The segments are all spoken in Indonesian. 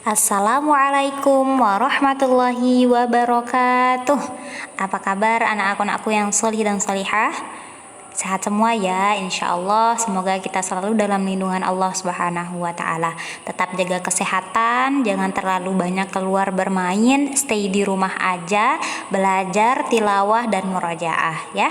Assalamualaikum warahmatullahi wabarakatuh. Apa kabar anak-anakku yang solih dan solihah? Sehat semua ya, insya Allah. Semoga kita selalu dalam lindungan Allah Subhanahu wa Ta'ala. Tetap jaga kesehatan, jangan terlalu banyak keluar bermain, stay di rumah aja, belajar, tilawah, dan murojaah ya.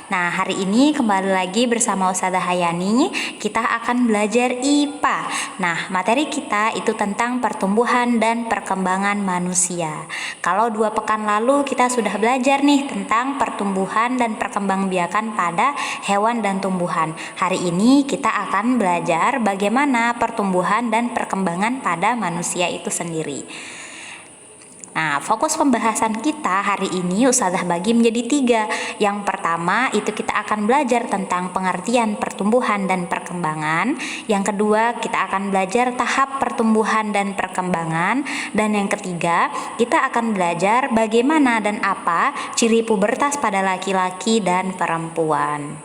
Nah, hari ini kembali lagi bersama Ustazah Hayani. Kita akan belajar IPA. Nah, materi kita itu tentang pertumbuhan dan perkembangan manusia. Kalau 2 pekan lalu kita sudah belajar nih tentang pertumbuhan dan perkembangbiakan pada hewan dan tumbuhan. Hari ini kita akan belajar bagaimana pertumbuhan dan perkembangan pada manusia itu sendiri. Nah, fokus pembahasan kita hari ini Ustazah bagi menjadi 3. Yang pertama itu kita akan belajar tentang pengertian pertumbuhan dan perkembangan. Yang kedua kita akan belajar tahap pertumbuhan dan perkembangan. Dan yang ketiga kita akan belajar bagaimana dan apa ciri pubertas pada laki-laki dan perempuan.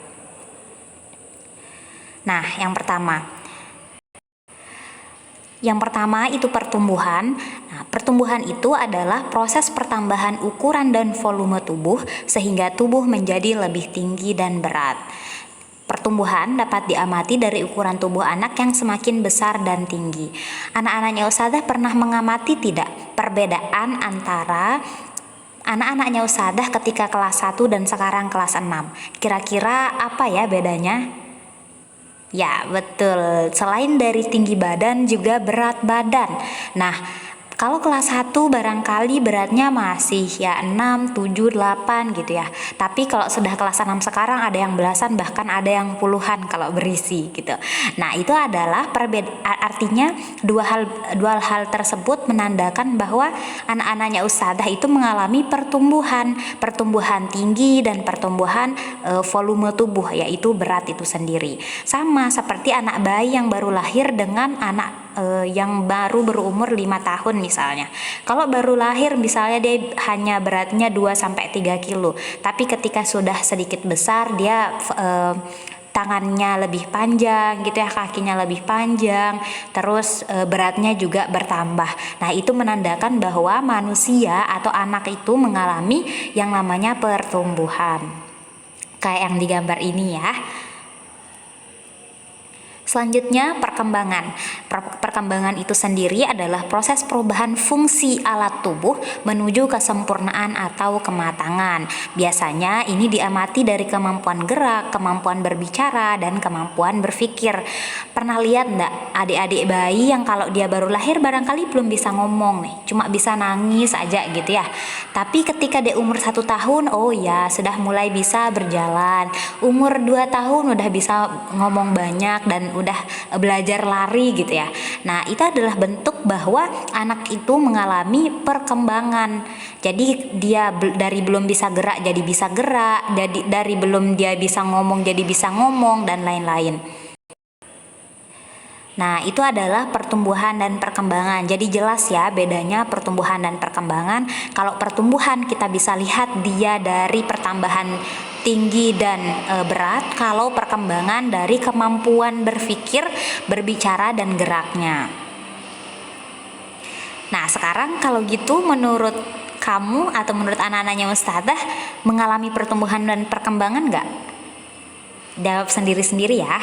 Nah, yang pertama itu pertumbuhan. Nah, pertumbuhan itu adalah proses pertambahan ukuran dan volume tubuh sehingga tubuh menjadi lebih tinggi dan berat. Pertumbuhan dapat diamati dari ukuran tubuh anak yang semakin besar dan tinggi. Anak-anaknya Ustazah pernah mengamati tidak perbedaan antara anak-anaknya Ustazah ketika kelas 1 dan sekarang kelas 6? Kira-kira apa ya bedanya? Ya, betul. Selain dari tinggi badan juga berat badan. Nah, kalau kelas 1 barangkali beratnya masih ya 6, 7, 8 gitu ya. Tapi kalau sudah kelas 6 sekarang ada yang belasan bahkan ada yang puluhan kalau berisi gitu. Nah, itu adalah artinya dua hal tersebut menandakan bahwa anak-anaknya Ustazah itu mengalami pertumbuhan tinggi dan pertumbuhan volume tubuh, yaitu berat itu sendiri. Sama seperti anak bayi yang baru lahir dengan anak yang baru berumur 5 tahun misalnya. Kalau baru lahir misalnya dia hanya beratnya 2-3 kilo, tapi ketika sudah sedikit besar dia tangannya lebih panjang gitu ya, kakinya lebih panjang, terus beratnya juga bertambah. Nah, itu menandakan bahwa manusia atau anak itu mengalami yang namanya pertumbuhan. Kayak yang digambar ini ya. Selanjutnya perkembangan. Perkembangan itu sendiri adalah proses perubahan fungsi alat tubuh menuju kesempurnaan atau kematangan. Biasanya ini diamati dari kemampuan gerak, kemampuan berbicara, dan kemampuan berpikir. Pernah lihat enggak adik-adik bayi yang kalau dia baru lahir barangkali belum bisa ngomong nih, cuma bisa nangis aja gitu ya. Tapi ketika dia umur 1 tahun, oh ya sudah mulai bisa berjalan. Umur 2 tahun udah bisa ngomong banyak dan udah belajar lari gitu ya. Nah, itu adalah bentuk bahwa anak itu mengalami perkembangan. Jadi dia dari belum bisa gerak jadi bisa gerak, dari belum dia bisa ngomong jadi bisa ngomong, dan lain-lain. Nah, itu adalah pertumbuhan dan perkembangan. Jadi jelas ya bedanya pertumbuhan dan perkembangan. Kalau pertumbuhan kita bisa lihat dia dari pertambahan tinggi dan berat. Kalau perkembangan dari kemampuan berpikir, berbicara, dan geraknya. Nah, sekarang kalau gitu menurut kamu atau menurut anak-anaknya Ustazah mengalami pertumbuhan dan perkembangan nggak? Jawab sendiri-sendiri ya.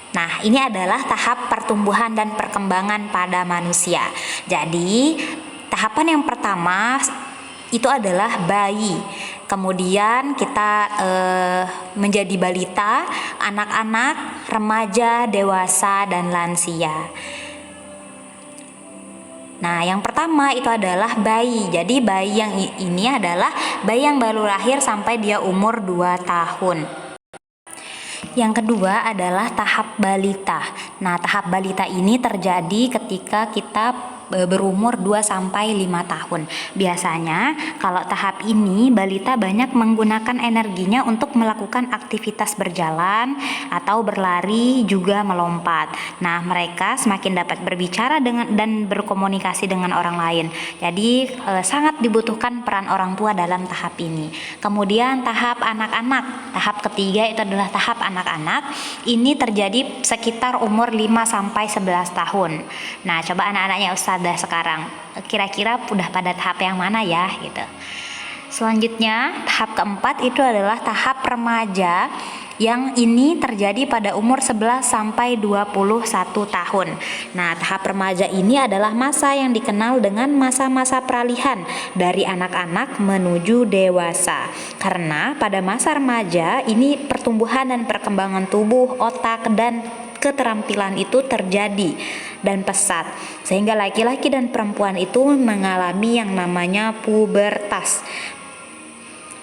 Nah, ini adalah tahap pertumbuhan dan perkembangan pada manusia. Jadi, tahapan yang pertama itu adalah bayi. Kemudian kita menjadi balita, anak-anak, remaja, dewasa, dan lansia. Nah, yang pertama itu adalah bayi. Jadi bayi yang ini adalah bayi yang baru lahir sampai dia umur 2 tahun. Yang kedua adalah tahap balita. Nah, tahap balita ini terjadi ketika kita berumur 2-5 tahun. Biasanya kalau tahap ini balita banyak menggunakan energinya untuk melakukan aktivitas berjalan atau berlari, juga melompat. Nah, mereka semakin dapat berbicara dan berkomunikasi dengan orang lain. Jadi sangat dibutuhkan peran orang tua dalam tahap ini. Kemudian tahap anak-anak. Tahap ketiga itu adalah tahap anak-anak. Ini terjadi sekitar umur 5-11 tahun. Nah, coba anak-anaknya Ustazah sekarang, kira-kira udah pada tahap yang mana ya gitu. Selanjutnya, tahap keempat itu adalah tahap remaja, yang ini terjadi pada umur 11-21 tahun. Nah, tahap remaja ini adalah masa yang dikenal dengan masa-masa peralihan dari anak-anak menuju dewasa. Karena pada masa remaja ini pertumbuhan dan perkembangan tubuh, otak, dan keterampilan itu terjadi dan pesat, sehingga laki-laki dan perempuan itu mengalami yang namanya pubertas.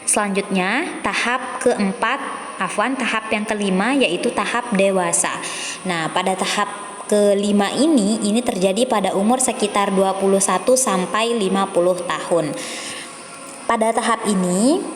Selanjutnya tahap tahap yang kelima yaitu tahap dewasa. Nah, pada tahap kelima ini terjadi pada umur sekitar 21-50 tahun. Pada tahap ini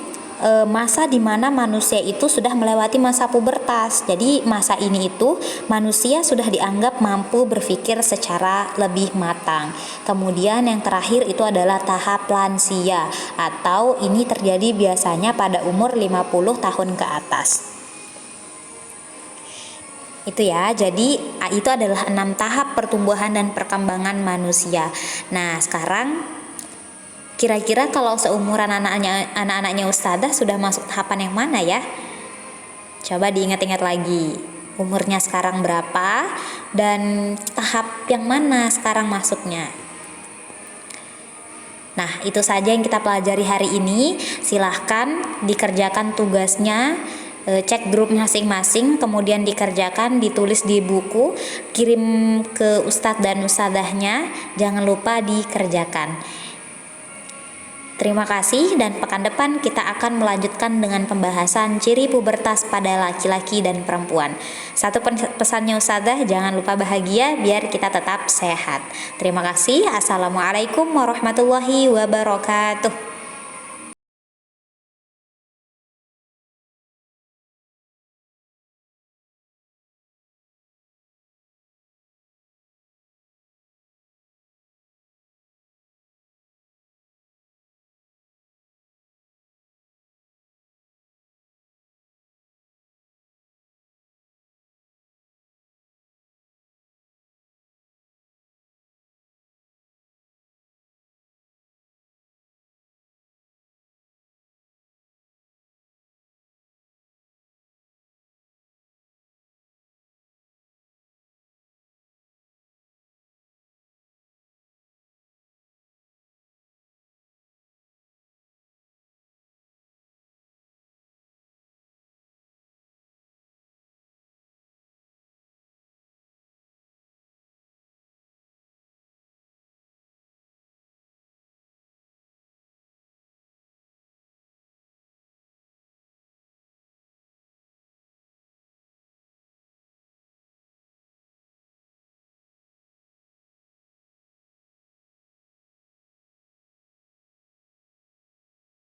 masa di mana manusia itu sudah melewati masa pubertas. Jadi masa ini itu manusia sudah dianggap mampu berpikir secara lebih matang. Kemudian yang terakhir itu adalah tahap lansia, atau ini terjadi biasanya pada umur 50 tahun ke atas. Itu ya, jadi itu adalah 6 tahap pertumbuhan dan perkembangan manusia. Nah, sekarang kira-kira kalau seumuran anak-anaknya Ustazah sudah masuk tahapan yang mana ya? Coba diingat-ingat lagi. Umurnya sekarang berapa dan tahap yang mana sekarang masuknya? Nah, itu saja yang kita pelajari hari ini. Silahkan dikerjakan tugasnya, cek grup masing-masing, kemudian dikerjakan, ditulis di buku, kirim ke Ustadz dan Ustazahnya. Jangan lupa dikerjakan. Terima kasih, dan pekan depan kita akan melanjutkan dengan pembahasan ciri pubertas pada laki-laki dan perempuan. Satu pesannya Ustazah, jangan lupa bahagia biar kita tetap sehat. Terima kasih. Assalamualaikum warahmatullahi wabarakatuh.